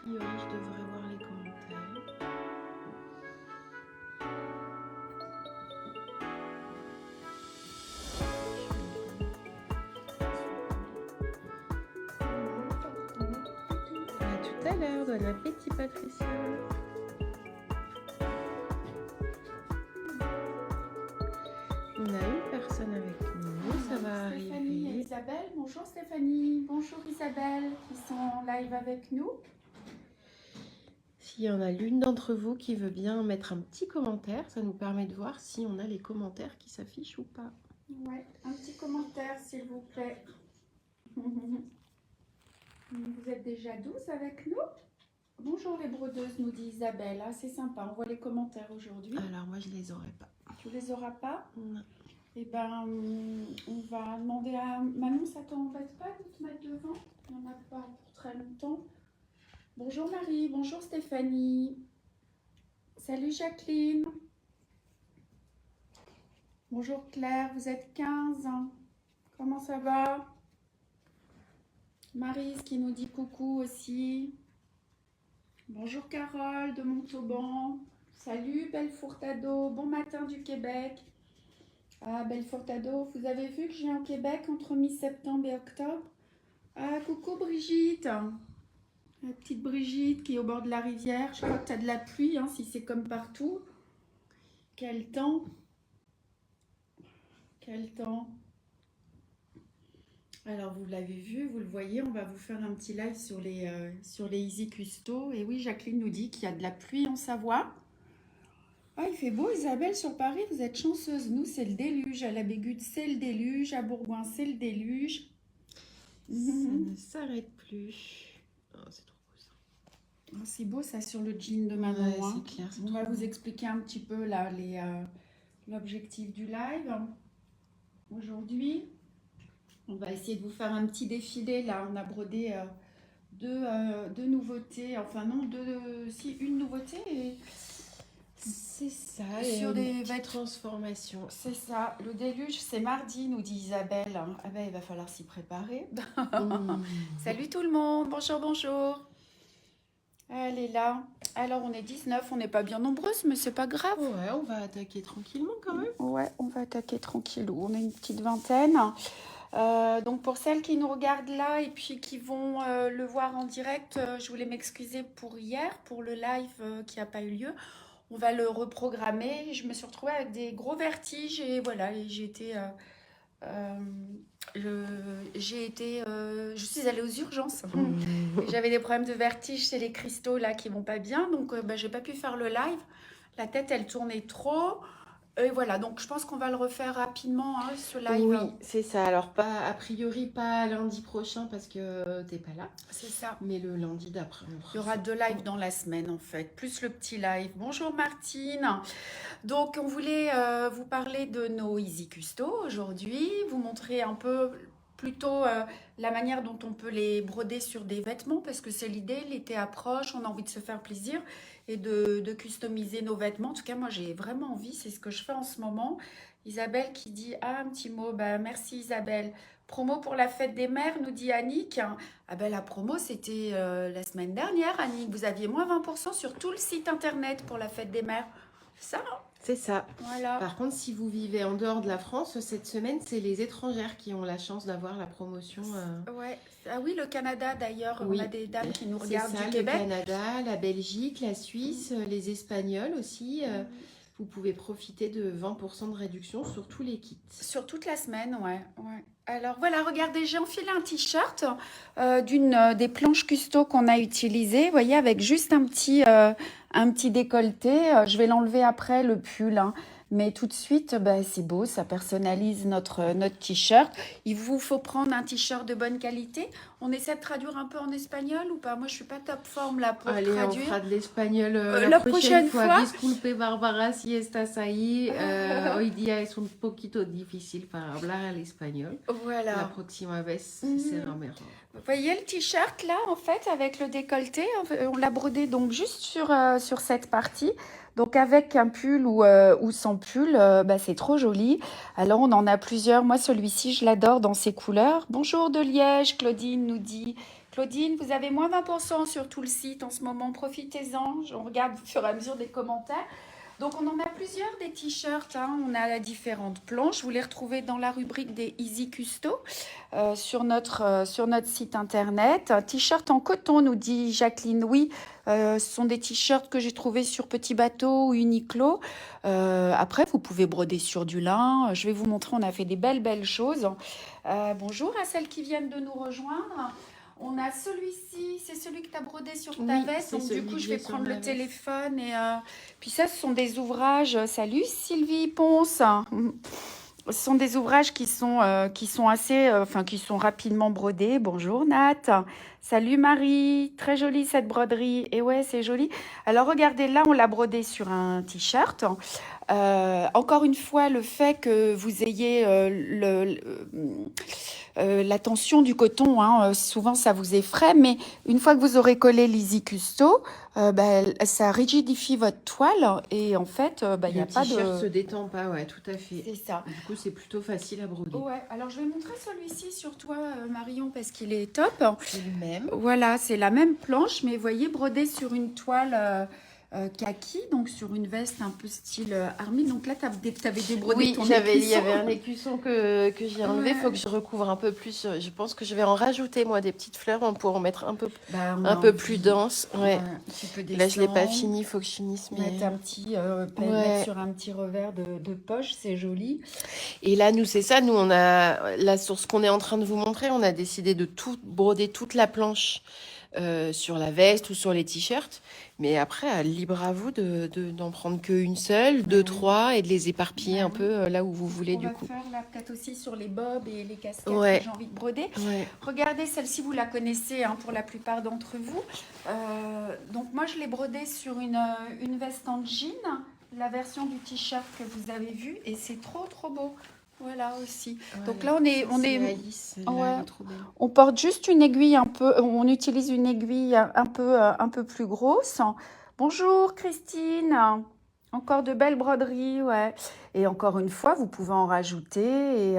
priori, je devrais voir les commentaires. À tout à l'heure, bon appétit Patricia. On a une personne avec nous, ça va Stéphanie et arriver. Isabelle. Bonjour Stéphanie, bonjour Isabelle, qui sont en live avec nous. S'il y en a l'une d'entre vous qui veut bien mettre un petit commentaire, ça nous permet de voir si on a les commentaires qui s'affichent ou pas. Ouais, un petit commentaire s'il vous plaît. Vous êtes déjà 12 avec nous? Bonjour les brodeuses, nous dit Isabelle. Ah, c'est sympa, on voit les commentaires aujourd'hui. Alors moi je les aurais pas. Tu les auras pas? Non. Eh ben, on va demander à Manon, ça t'embête pas de te mettre devant? Il n'y en a pas pour très longtemps. Bonjour Marie, bonjour Stéphanie. Salut Jacqueline. Bonjour Claire, vous êtes 15. Comment ça va? Maryse qui nous dit coucou aussi. Bonjour Carole de Montauban. Salut Belle Fourtado, bon matin du Québec. Ah Belle Fourtado, vous avez vu que je viens au Québec entre mi-septembre et octobre? Ah coucou Brigitte. La petite Brigitte qui est au bord de la rivière. Je crois que tu as de la pluie, hein, si c'est comme partout. Quel temps! Quel temps! Alors vous l'avez vu, vous le voyez, on va vous faire un petit live sur les Easy Custo. Et oui, Jacqueline nous dit qu'il y a de la pluie en Savoie. Ah, il fait beau Isabelle sur Paris, vous êtes chanceuse. Nous c'est le déluge, à la Bégude c'est le déluge, à Bourgoin c'est le déluge. Ça ne s'arrête plus. Oh, c'est trop beau ça. Oh, c'est beau ça sur le jean de maman. Ouais, hein. c'est clair. On va vous expliquer un petit peu là l'objectif du live. Aujourd'hui, on va essayer de vous faire un petit défilé. Là, on a brodé deux nouveautés. Enfin non, une nouveauté. Et C'est ça, sur des transformations. c'est ça. Le déluge, c'est mardi, nous dit Isabelle. Ah ben, il va falloir s'y préparer. Salut tout le monde. Bonjour, bonjour. Elle est là. Alors, on est 19. On n'est pas bien nombreuses, mais c'est pas grave. Ouais, on va attaquer tranquillement quand même. Ouais, on va attaquer tranquillou. On est une petite vingtaine. Donc pour celles qui nous regardent là et puis qui vont le voir en direct, je voulais m'excuser pour hier, pour le live qui n'a pas eu lieu. On va le reprogrammer. Je me suis retrouvée avec des gros vertiges et voilà, et je suis allée aux urgences. Et j'avais des problèmes de vertige, c'est les cristaux là qui vont pas bien, donc j'ai pas pu faire le live. La tête elle tournait trop. Et voilà, donc je pense qu'on va le refaire rapidement, hein, ce live. Oui, c'est ça. Alors, pas, a priori, pas lundi prochain parce que t'es pas là, C'est ça. mais le lundi d'après. on fera Il y aura ça. 2 lives dans la semaine en fait, plus le petit live. Bonjour Martine. Donc on voulait vous parler de nos Easy Custo aujourd'hui, vous montrer un peu plutôt la manière dont on peut les broder sur des vêtements parce que c'est l'idée, l'été approche, on a envie de se faire plaisir et de customiser nos vêtements. En tout cas, moi j'ai vraiment envie, c'est ce que je fais en ce moment. Isabelle qui dit ah un petit mot, bah merci Isabelle. Promo pour la fête des mères, nous dit Annick. Ah ben la promo c'était la semaine dernière Annick, vous aviez moins 20% sur tout le site internet pour la fête des mères. Ça, C'est ça. voilà. Par contre, si vous vivez en dehors de la France, cette semaine, c'est les étrangères qui ont la chance d'avoir la promotion. Ouais. Ah oui, le Canada d'ailleurs, Oui. on a des dames qui nous C'est regardent ça, du le Québec. Canada, la Belgique, la Suisse, les Espagnols aussi. Vous pouvez profiter de 20% de réduction sur tous les kits. Sur toute la semaine, ouais. Alors voilà, regardez, j'ai enfilé un t-shirt d'une des planches custo qu'on a utilisées, vous voyez, avec juste un petit décolleté. Je vais l'enlever après, le pull, hein. Mais tout de suite, bah, c'est beau, ça personnalise notre t-shirt. Il vous faut prendre un t-shirt de bonne qualité. On essaie de traduire un peu en espagnol ou pas? Moi, je suis pas top forme là pour Allez, on traduire. fera de l'espagnol la prochaine fois. Disculpe, Barbara, si estás ahí. Hoy día es un poquito difícil para hablar el español. La Voilà. próxima vez será mejor. Vous voyez le t-shirt là, en fait, avec le décolleté, on l'a brodé donc juste sur cette partie. Donc avec un pull ou sans pull, c'est trop joli. Alors on en a plusieurs. Moi, celui-ci, je l'adore dans ses couleurs. Bonjour de Liège, Claudine nous dit. Claudine, vous avez moins 20% sur tout le site en ce moment. Profitez-en. On regarde au fur et à mesure des commentaires. Donc on en a plusieurs des t-shirts, hein. On a différentes planches. Vous les retrouvez dans la rubrique des Easy Custo sur notre site internet. Un t-shirt en coton, nous dit Jacqueline. Oui, ce sont des t-shirts que j'ai trouvés sur Petit Bateau ou Uniqlo. Après, vous pouvez broder sur du lin. Je vais vous montrer, on a fait des belles choses. Bonjour à celles qui viennent de nous rejoindre. On a celui-ci, c'est celui que tu as brodé sur ta Oui, veste. c'est Donc, du celui coup, que je j'ai vais sur prendre ma le veste. téléphone. Puis, ça, ce sont des ouvrages. Salut Sylvie Ponce. Ce sont des ouvrages qui sont assez, qui sont rapidement brodés. Bonjour Nat. Salut Marie. Très jolie cette broderie. Et ouais, c'est joli. Alors, regardez, là, on l'a brodé sur un t-shirt. Encore une fois, le fait que vous ayez la tension du coton, hein, souvent ça vous effraie, mais une fois que vous aurez collé l'Easy Custo, ça rigidifie votre toile et en fait, il n'y Le a pas t-shirt se de... détend pas, ouais, tout à fait. C'est ça. Du coup, c'est plutôt facile à broder. Ouais, alors je vais montrer celui-ci sur toi, Marion, parce qu'il est top. C'est le même. Voilà, c'est la même planche, mais vous voyez, brodé sur une toile kaki, donc sur une veste un peu style army. Donc là, tu avais débrodé Oui, ton il y écusson. avait un écusson que j'ai enlevé. Il Ouais. faut que je recouvre un peu plus. Je pense que je vais en rajouter, moi, des petites fleurs pour en mettre On a un peu envie. plus dense. Ouais. Tu peux Là, je l'ai pas descendre, fini. Il faut que je finisse. mettre un petit, mettre Ouais. sur un petit revers de poche, c'est joli. Et là, nous, c'est ça. Nous, on a, là, sur ce qu'on est en train de vous montrer, on a décidé de tout broder toute la planche sur la veste ou sur les t-shirts. Mais après, libre à vous d'en prendre qu'une seule, deux, oui. trois, et de les éparpiller Bah un oui. peu là où vous voulez, On du va coup. faire là peut-être aussi sur les bobs et les casquettes Ouais. que j'ai envie de broder. Ouais. Regardez, celle-ci, vous la connaissez hein, pour la plupart d'entre vous. Donc moi, je l'ai brodée sur une veste en jean, la version du t-shirt que vous avez vu, et c'est trop beau. Voilà aussi. Donc là, on est Alice, celle-là, ouais. elle est trop belle. On porte juste une aiguille on utilise une aiguille un peu plus grosse. Bonjour Christine, encore de belles broderies, ouais. Et encore une fois, vous pouvez en rajouter.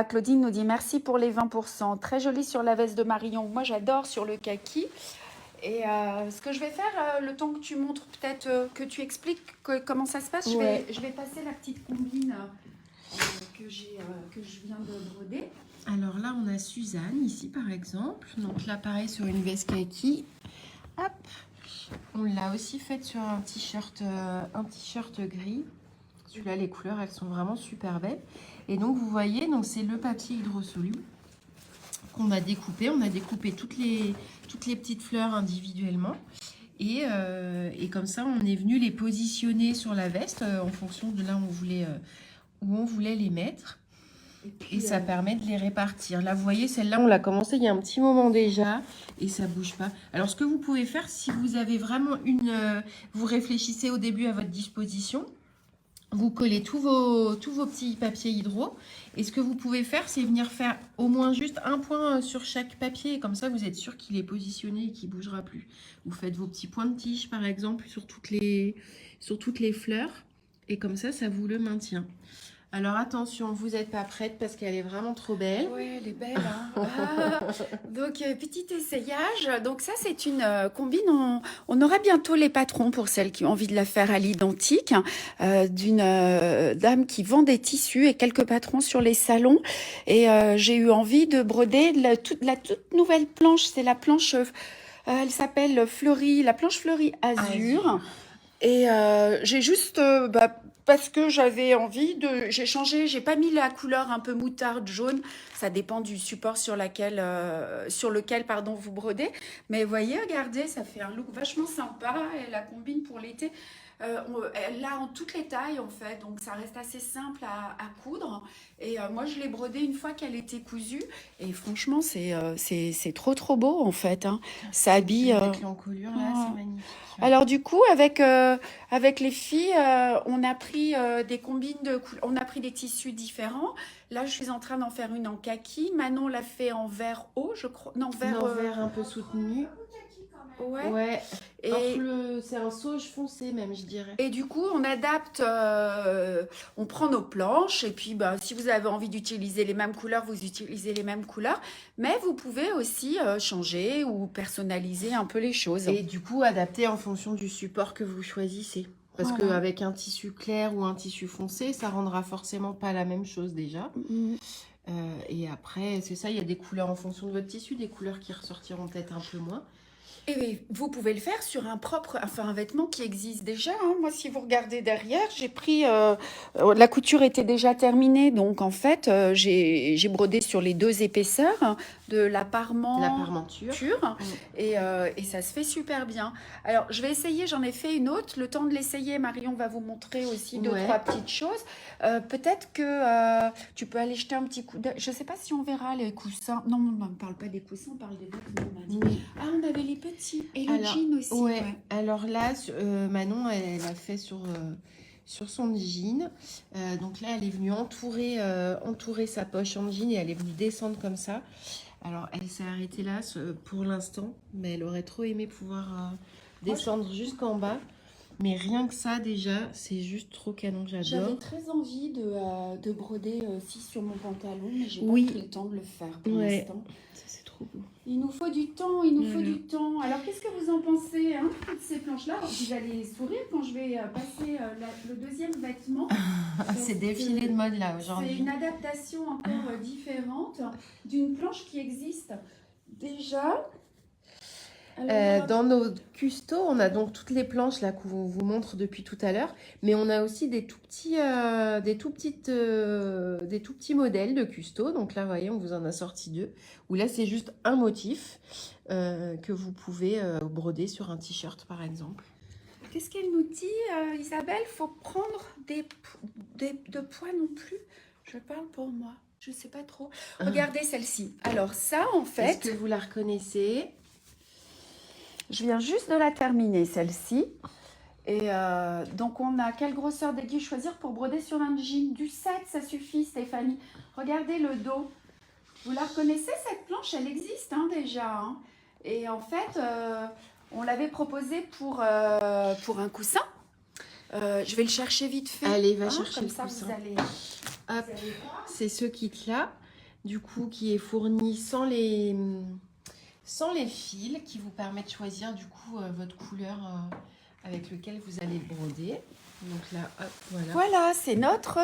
Claudine nous dit merci pour les 20%. Très joli sur la veste de Marion. Moi, j'adore sur le kaki. Et ce que je vais faire, le temps que tu montres, peut-être que tu expliques comment ça se passe, Ouais. je vais passer la petite combine que je viens de broder. Alors là, on a Suzanne ici, par exemple. Donc là, pareil, sur une veste kaki. Hop. On l'a aussi faite sur un t-shirt gris. Celui-là, les couleurs, elles sont vraiment super belles. Et donc, vous voyez, donc c'est le papier hydrosoluble qu'on a découpé. On a découpé toutes les petites fleurs individuellement. Et comme ça, on est venu les positionner sur la veste en fonction de là où on voulait les mettre. Et ça permet de les répartir. Là, vous voyez, celle-là, on l'a commencé il y a un petit moment déjà et ça bouge pas. Alors, ce que vous pouvez faire, si vous avez vraiment vous réfléchissez au début à votre disposition, vous collez tous vos petits papiers hydro. Et ce que vous pouvez faire, c'est venir faire au moins juste un point sur chaque papier. Et comme ça, vous êtes sûr qu'il est positionné et qu'il ne bougera plus. Vous faites vos petits points de tige, par exemple, sur toutes les fleurs. Et comme ça vous le maintient. Alors attention, vous n'êtes pas prête parce qu'elle est vraiment trop belle. Oui, elle est belle. Hein. Donc, petit essayage. Donc ça, c'est une combine. On aura bientôt les patrons pour celles qui ont envie de la faire à l'identique. D'une dame qui vend des tissus et quelques patrons sur les salons. Et j'ai eu envie de broder la toute nouvelle planche. C'est la planche, elle s'appelle la planche fleurie azur. Et j'ai juste... parce que j'avais envie j'ai changé, j'ai pas mis la couleur un peu moutarde jaune, ça dépend du support sur lequel vous brodez. Mais vous voyez, regardez, ça fait un look vachement sympa et la combine pour l'été. Elle l'a en toutes les tailles en fait, donc ça reste assez simple à coudre. Et moi je l'ai brodée une fois qu'elle était cousue et franchement c'est trop beau en fait. Hein. Ça habille. Avec l'encolure là, c'est magnifique. Alors du coup avec les filles, on a pris pris des combines de couleurs, on a pris des tissus différents. Là, je suis en train d'en faire une en kaki. Manon l'a fait en vert eau, je crois. Non, vert. Vert un peu soutenu. Ouais. Ouais. Et, C'est un sauge foncé même, je dirais. et du coup, on adapte, on prend nos planches. Et puis, bah, si vous avez envie d'utiliser les mêmes couleurs, vous utilisez les mêmes couleurs. Mais vous pouvez aussi changer ou personnaliser un peu les choses. Et du coup, adapter en fonction du support que vous choisissez. Parce Voilà. qu'avec un tissu clair ou un tissu foncé, ça rendra forcément pas la même chose déjà. Et après, c'est ça, il y a des couleurs en fonction de votre tissu, des couleurs qui ressortiront peut-être un peu moins. Et vous pouvez le faire sur un vêtement qui existe déjà, hein. Moi, si vous regardez derrière, j'ai pris, la couture était déjà terminée, donc en fait, j'ai brodé sur les 2 épaisseurs de la Parmenture. et ça se fait super bien. Alors, je vais essayer, j'en ai fait une autre. Le temps de l'essayer, Marion va vous montrer aussi 2-3 petites choses. Peut-être que tu peux aller jeter un petit coup d'œil. Je ne sais pas si on verra les coussins. Non, on ne parle pas des coussins, on parle des vêtements, on a dit. Oui. Ah, on avait les petits. Et le jean aussi. Ouais. Alors là, Manon, elle a fait sur son jean. Donc là, elle est venue entourer sa poche en jean et elle est venue descendre comme ça. Alors, elle s'est arrêtée là pour l'instant, mais elle aurait trop aimé pouvoir descendre jusqu'en bas. Mais rien que ça, déjà, c'est juste trop canon, j'adore. J'avais très envie de broder aussi sur mon pantalon, mais j'ai pas pris le temps de le faire pour l'instant. Ça, c'est trop beau. Il nous faut du temps, il nous faut du temps. Alors, qu'est-ce que vous en pensez, hein, de ces planches-là? Vous allez sourire quand je vais passer le deuxième vêtement. C'est défilé de mode là aujourd'hui. C'est une adaptation encore différente d'une planche qui existe déjà. Alors, dans nos custos, on a donc toutes les planches là qu'on vous montre depuis tout à l'heure, mais on a aussi des tout petits modèles de custos. Donc là, vous voyez, on vous en a sorti 2. Où là, c'est juste un motif que vous pouvez broder sur un t-shirt, par exemple. qu'est-ce qu'elle nous dit, Isabelle? Faut prendre de poids non plus. Je parle pour moi. Je sais pas trop. Regardez celle-ci. Alors ça, en fait, est-ce que vous la reconnaissez? je viens juste de la terminer, celle-ci. Et donc, on a quelle grosseur d'aiguille choisir pour broder sur un jean? Du 7, ça suffit, Stéphanie. Regardez le dos. Vous la reconnaissez, cette planche? Elle existe déjà. Hein. Et en fait, on l'avait proposée pour un coussin. Je vais le chercher vite fait. Allez, va chercher comme le ça, coussin. vous allez Hop, c'est ce kit-là, du coup, qui est fourni sans les fils, qui vous permet de choisir, du coup, votre couleur avec lequel vous allez le broder. Donc là, hop, voilà. Voilà, c'est notre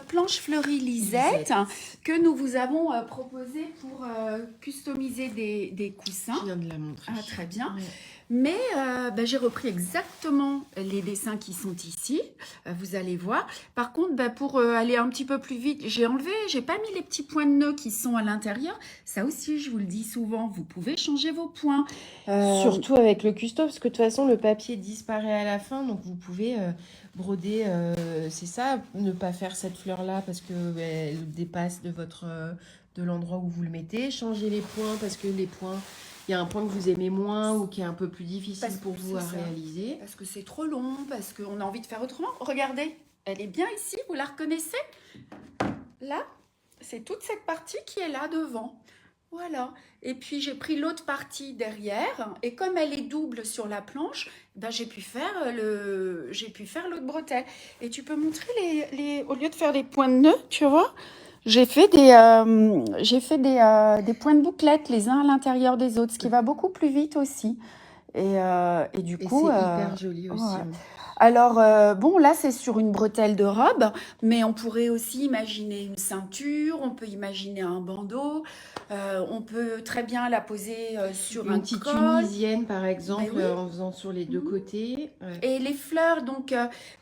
planche fleurie Lisette que nous vous avons proposé pour customiser des coussins. Je viens de la montrer. Ah, très bien. Ouais. Mais j'ai repris exactement les dessins qui sont ici, vous allez voir. Par contre, pour aller un petit peu plus vite, j'ai pas mis les petits points de nœud qui sont à l'intérieur. Ça aussi, je vous le dis souvent, vous pouvez changer vos points. Surtout avec le custo, parce que de toute façon, le papier disparaît à la fin, donc vous pouvez broder, c'est ça, ne pas faire cette fleur-là parce qu'elle dépasse de l'endroit où vous le mettez. Changer les points parce que les points... Il y a un point que vous aimez moins ou qui est un peu plus difficile pour vous à réaliser. Parce que c'est trop long, parce qu'on a envie de faire autrement. Regardez, elle est bien ici, vous la reconnaissez? Là, c'est toute cette partie qui est là devant. Voilà. Et puis, j'ai pris l'autre partie derrière. Et comme elle est double sur la planche, j'ai pu faire l'autre bretelle. Et tu peux montrer au lieu de faire les points de nœud, tu vois, j'ai fait des points de bouclette les uns à l'intérieur des autres, ce qui va beaucoup plus vite aussi. Et du coup, c'est hyper joli aussi. Ouais. Alors, là, c'est sur une bretelle de robe, mais on pourrait aussi imaginer une ceinture, on peut imaginer un bandeau, on peut très bien la poser sur une un petite col. tunisienne, par exemple, en faisant sur les deux côtés. Ouais. Et les fleurs, donc,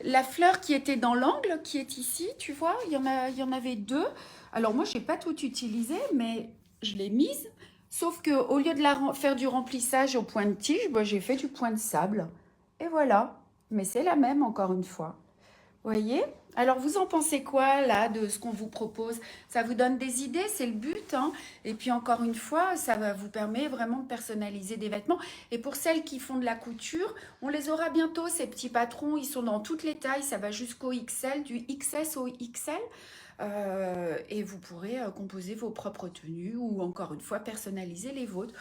la fleur qui était dans l'angle, qui est ici, tu vois, il y en avait 2. Alors, moi, je n'ai pas tout utilisé, mais je l'ai mise. Sauf qu'au lieu de faire du remplissage au point de tige, j'ai fait du point de sable. Et voilà. Mais c'est la même, encore une fois. Voyez? Alors, vous en pensez quoi, là, de ce qu'on vous propose? Ça vous donne des idées, c'est le but, hein. Et puis, encore une fois, ça va vous permet vraiment de personnaliser des vêtements. Et pour celles qui font de la couture, on les aura bientôt, ces petits patrons. Ils sont dans toutes les tailles, ça va jusqu'au XL, du XS au XL. Et vous pourrez composer vos propres tenues ou, encore une fois, personnaliser les vôtres.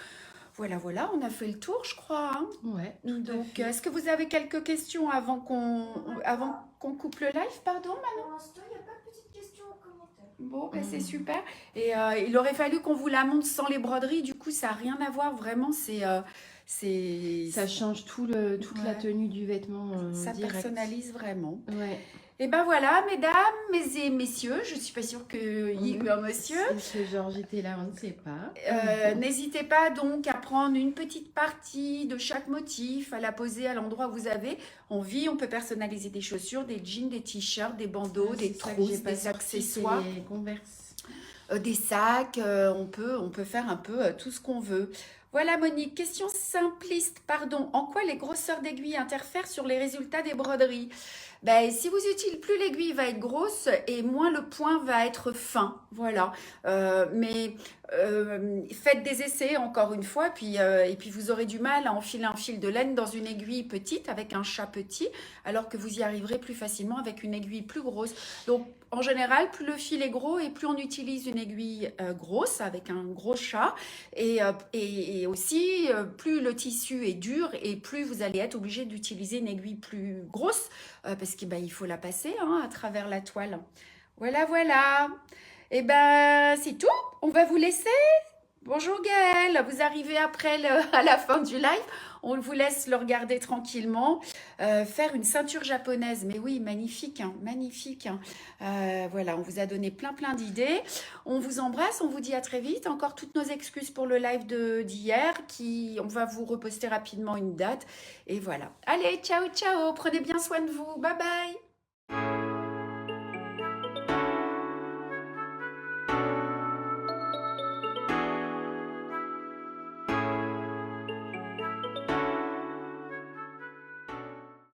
Voilà, voilà, on a fait le tour, je crois, hein. Ouais, tout à Donc, fait. est-ce que vous avez quelques questions avant qu'on coupe le live, pardon? Pour l'instant, il n'y a pas de petites questions en commentaire. Bon, ben, c'est super. Et il aurait fallu qu'on vous la montre sans les broderies. Du coup, ça n'a rien à voir. Vraiment, Ça change toute la Ouais. tenue du vêtement ça direct. personnalise vraiment. Ouais. Et ben voilà, mesdames, et messieurs, je suis pas sûre qu'il y ait eu un monsieur. Est-ce que Georges était là? On ne sait pas. N'hésitez pas donc à prendre une petite partie de chaque motif, à la poser à l'endroit où vous avez envie. On peut personnaliser des chaussures, des jeans, des t-shirts, des bandeaux, Ah, des c'est ça que trousses, j'ai pas des sorti, accessoires. c'est les Converse. Des sacs, on peut faire un peu tout ce qu'on veut. Voilà Monique, question simpliste, pardon. En quoi les grosseurs d'aiguilles interfèrent sur les résultats des broderies? Ben, si vous utilisez plus l'aiguille va être grosse et moins le point va être fin. Voilà. Mais faites des essais encore une fois, et puis vous aurez du mal à enfiler un fil de laine dans une aiguille petite avec un chat petit, alors que vous y arriverez plus facilement avec une aiguille plus grosse. Donc en général, plus le fil est gros et plus on utilise une aiguille grosse avec un gros chat. Et aussi, plus le tissu est dur et plus vous allez être obligé d'utiliser une aiguille plus grosse parce qu'il il faut la passer hein, à travers la toile. Voilà, voilà. Et ben, c'est tout. On va vous laisser. Bonjour Gaëlle, vous arrivez après à la fin du live. On vous laisse le regarder tranquillement. Faire une ceinture japonaise, mais oui, magnifique, hein, magnifique. Hein. Voilà, on vous a donné plein d'idées. On vous embrasse, on vous dit à très vite. Encore toutes nos excuses pour le live d'hier, on va vous reposter rapidement une date. Et voilà. Allez, ciao, ciao, prenez bien soin de vous. Bye bye.